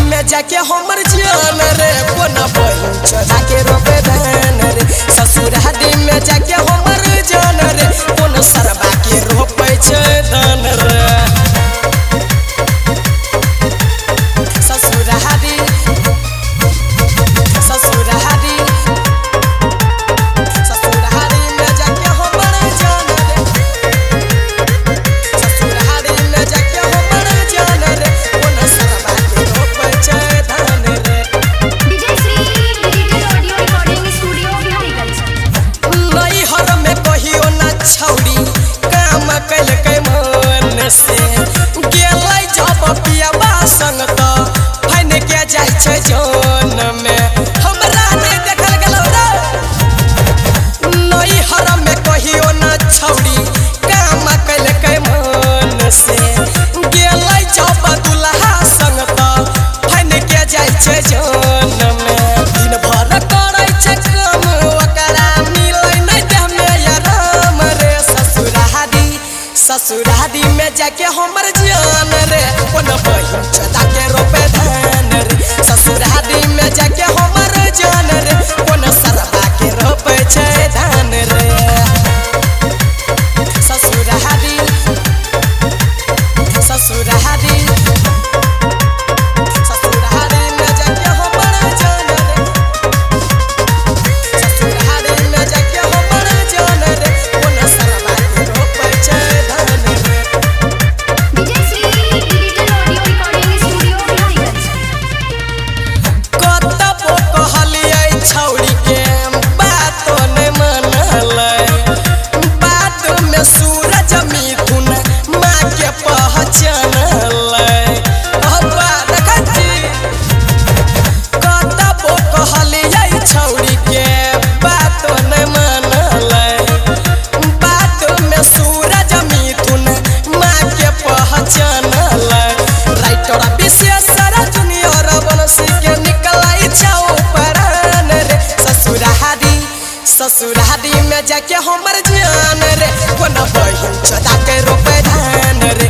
में जाके हमर जान रे कोना बहिन चढ़ा के रोपे धान रे ससुरारी में जाके हमर जान रे कोना सरबा के रोपे छै धान रे ससुरारी में जाके हमर जान रे ससुरारी में जाके हमर जान रे कोना सरबा के रोपे छै धान रे DJ Shri digital audio recording studio Bihariganj. नई हर में कहियो ना छौड़ी काम कैल के मन से गेलै जब पियाबा संग त फैन के जाय छै जान में हमरा नहीं देखल गेलौ रे नई हर में कहियो ना छौड़ी काम कैल के मन से गेलै जब दुल्हा संग त फैन के जाय छै जान में दिन भर करै छै काम ओकरा मिलै नहीं देह में आराम रे ससुरारी में जाके हमर जान रे कोन बहिन चढ़ा के रोपे धान रे ससुरारी में जाके हमर जान रे कोन सरबा के रोपे छै धान रे ससुरारी में जाके हमर जान रे ससुरारी में जाके हमर जान रे कोन सरबा के रोपे छै धान रे DJ Shri digital audio recording studio Bihariganj. कतबो कहलियै छौड़ी के बातो नहीं मनलै बात में सूरज मिथुन माँ के पहचानलै हवा देखी कतबो कहलियै छौड़ी के बातो नहीं मनलै बात में सूरज मिथुन माँ के पहचानलै राइटर विशेष जूनियर बनसी के निकलै छौ परान रे ससुरारी में जाके हमर जान रे कोना बहिन चढ़ा के रोपे धान रे